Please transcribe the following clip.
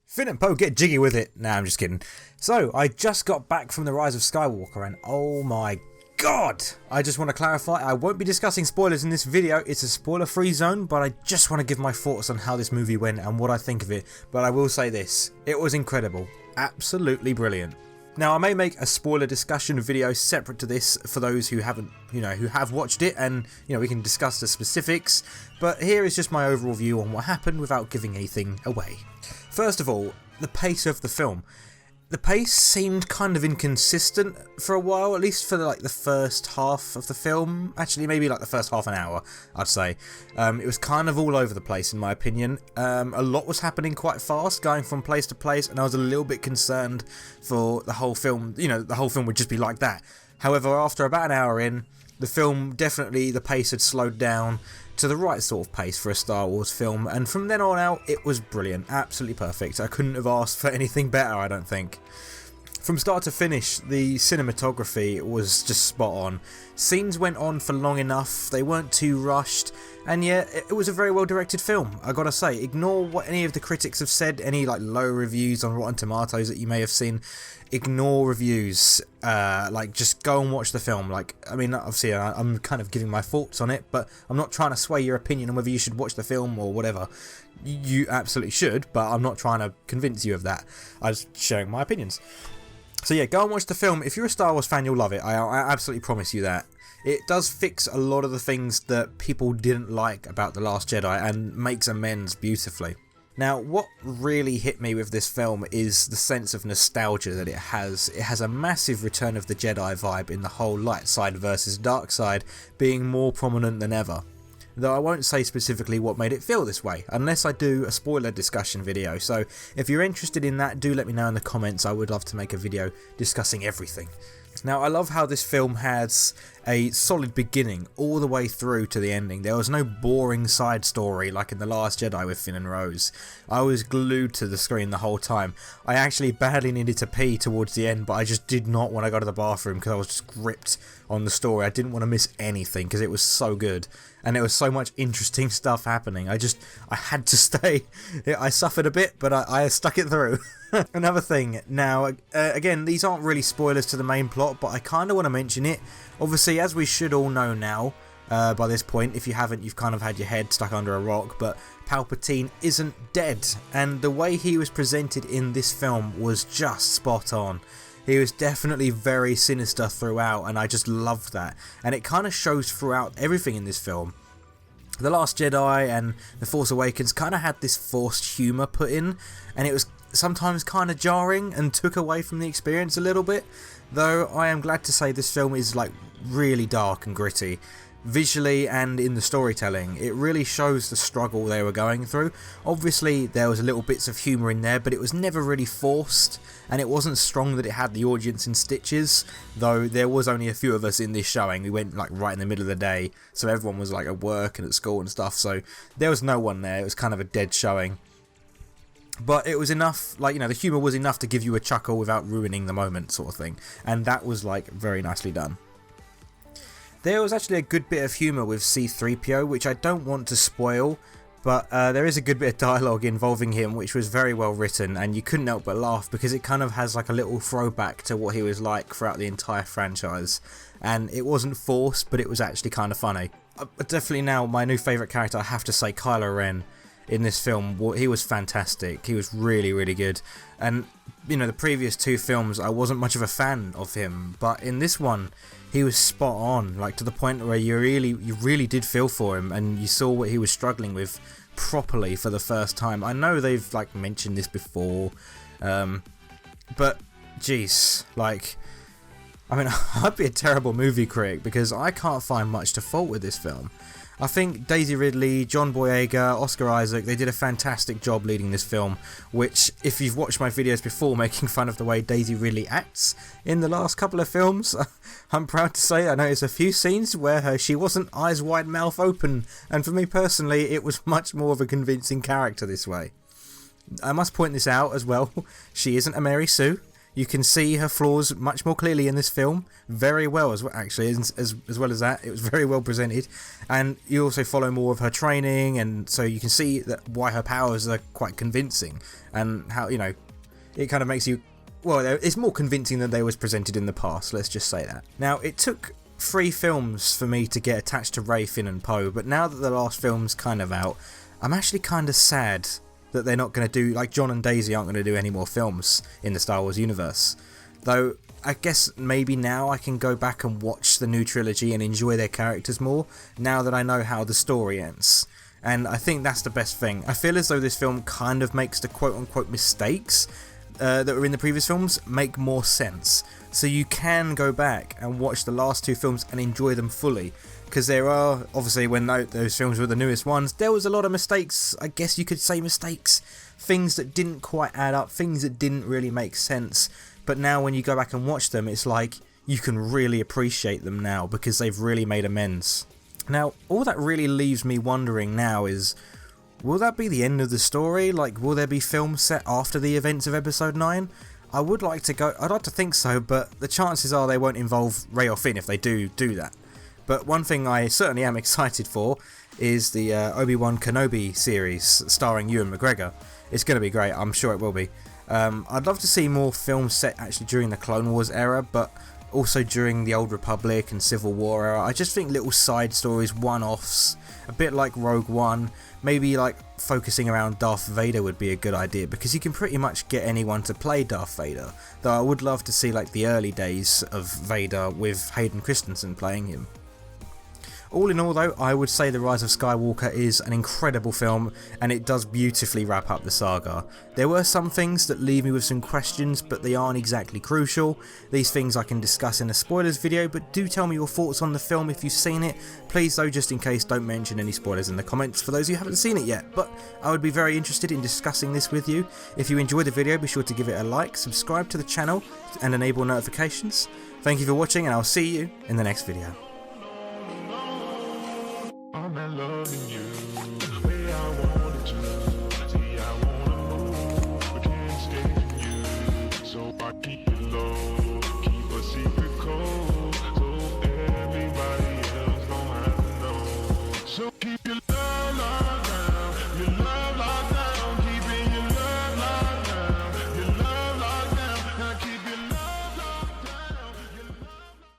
Finn and Poe, get jiggy with it. Nah, I'm just kidding. So, I just got back from The Rise of Skywalker and oh my god! I just want to clarify, I won't be discussing spoilers in this video, it's a spoiler-free zone, but I just want to give my thoughts on how this movie went and what I think of it. But I will say this, it was incredible. Absolutely brilliant. Now, I may make a spoiler discussion video separate to this for those who haven't, who have watched it, and, we can discuss the specifics, but here is just my overall view on what happened without giving anything away. First of all, the pace of the film. The pace seemed kind of inconsistent for a while, at least for the first half of the film. Actually, maybe like the first half an hour, I'd say. It was kind of all over the place, in my opinion. A lot was happening quite fast, going from place to place, and I was a little bit concerned for the whole film. The whole film would just be like that. However, after about an hour in, the film definitely, the pace had slowed down to the right sort of pace for a Star Wars film, and from then on out it was brilliant, absolutely perfect. I couldn't have asked for anything better, I don't think. From start to finish, the cinematography was just spot on. Scenes went on for long enough, they weren't too rushed, and yeah, it was a very well directed film, I gotta say. Ignore what any of the critics have said, any low reviews on Rotten Tomatoes that you may have seen. Ignore reviews, just go and watch the film. Obviously I'm kind of giving my thoughts on it, but I'm not trying to sway your opinion on whether you should watch the film or whatever. You absolutely should, but I'm not trying to convince you of that. I'm just sharing my opinions. So yeah, go and watch the film. If you're a Star Wars fan, you'll love it. I absolutely promise you that. It does fix a lot of the things that people didn't like about The Last Jedi and makes amends beautifully. Now, what really hit me with this film is the sense of nostalgia that it has. It has a massive Return of the Jedi vibe in the whole light side versus dark side being more prominent than ever. Though I won't say specifically what made it feel this way, unless I do a spoiler discussion video, so if you're interested in that, do let me know in the comments. I would love to make a video discussing everything. Now, I love how this film has a solid beginning all the way through to the ending. There was no boring side story like in The Last Jedi with Finn and Rose. I was glued to the screen the whole time. I actually badly needed to pee towards the end, but I just did not want to go to the bathroom because I was just gripped on the story. I didn't want to miss anything because it was so good. And there was so much interesting stuff happening. I had to stay. I suffered a bit, but I stuck it through. Another thing, now, again, these aren't really spoilers to the main plot, but I kind of want to mention it. Obviously, as we should all know now, by this point, if you haven't, you've kind of had your head stuck under a rock, but Palpatine isn't dead, and the way he was presented in this film was just spot on. He was definitely very sinister throughout, and I just loved that, and it kind of shows throughout everything in this film. The Last Jedi and The Force Awakens kind of had this forced humour put in, and it was sometimes kind of jarring and took away from the experience a little bit, though I am glad to say this film is really dark and gritty. Visually and in the storytelling, it really shows the struggle they were going through. Obviously there was a little bits of humour in there, but it was never really forced, and it wasn't strong that it had the audience in stitches, though there was only a few of us in this showing. We went right in the middle of the day, so everyone was at work and at school and stuff, so there was no one there. It was kind of a dead showing. But it was enough, the humour was enough to give you a chuckle without ruining the moment, sort of thing, and that was very nicely done. There was actually a good bit of humour with C-3PO, which I don't want to spoil, but there is a good bit of dialogue involving him, which was very well written, and you couldn't help but laugh because it kind of has a little throwback to what he was like throughout the entire franchise, and it wasn't forced, but it was actually kind of funny. Definitely now, my new favourite character, I have to say, Kylo Ren. In this film, he was fantastic. He was really, really good. And, the previous two films, I wasn't much of a fan of him. But in this one, he was spot on. To the point where you really did feel for him. And you saw what he was struggling with properly for the first time. I know they've, mentioned this before. But, jeez. I'd be a terrible movie critic because I can't find much to fault with this film. I think Daisy Ridley, John Boyega, Oscar Isaac, they did a fantastic job leading this film, which, if you've watched my videos before making fun of the way Daisy Ridley acts in the last couple of films, I'm proud to say I noticed a few scenes where she wasn't eyes wide, mouth open, and for me personally, it was much more of a convincing character this way. I must point this out as well, she isn't a Mary Sue. You can see her flaws much more clearly in this film, very well as well, actually, as well as that. It was very well presented, and you also follow more of her training, and so you can see that why her powers are quite convincing, and how, you know, it kind of makes you, well, it's more convincing than they was presented in the past, let's just say that. Now, it took 3 films for me to get attached to Rey, Finn and Poe, but now that the last film's kind of out, I'm actually kind of sad that they're not going to do, like John and Daisy aren't going to do any more films in the Star Wars universe. Though, I guess maybe now I can go back and watch the new trilogy and enjoy their characters more, now that I know how the story ends. And I think that's the best thing. I feel as though this film kind of makes the quote-unquote mistakes that were in the previous films make more sense. So you can go back and watch the last 2 films and enjoy them fully. Because there are, obviously, when those films were the newest ones, there was a lot of mistakes, I guess you could say mistakes, things that didn't quite add up, things that didn't really make sense, but now when you go back and watch them, it's like, you can really appreciate them now, because they've really made amends. Now, all that really leaves me wondering now is, will that be the end of the story? Like, will there be films set after the events of Episode 9? I'd like to think so, but the chances are they won't involve Rey or Finn if they do that. But one thing I certainly am excited for is the Obi-Wan Kenobi series starring Ewan McGregor. It's going to be great, I'm sure it will be. I'd love to see more films set actually during the Clone Wars era, but also during the Old Republic and Civil War era. I just think little side stories, one-offs, a bit like Rogue One, maybe like focusing around Darth Vader would be a good idea, because you can pretty much get anyone to play Darth Vader, though I would love to see like the early days of Vader with Hayden Christensen playing him. All in all though, I would say The Rise of Skywalker is an incredible film, and it does beautifully wrap up the saga. There were some things that leave me with some questions, but they aren't exactly crucial. These things I can discuss in a spoilers video, but do tell me your thoughts on the film if you've seen it. Please though, just in case, don't mention any spoilers in the comments for those who haven't seen it yet, but I would be very interested in discussing this with you. If you enjoyed the video, be sure to give it a like, subscribe to the channel, and enable notifications. Thank you for watching, and I'll see you in the next video. I'm not loving you the way I wanted to.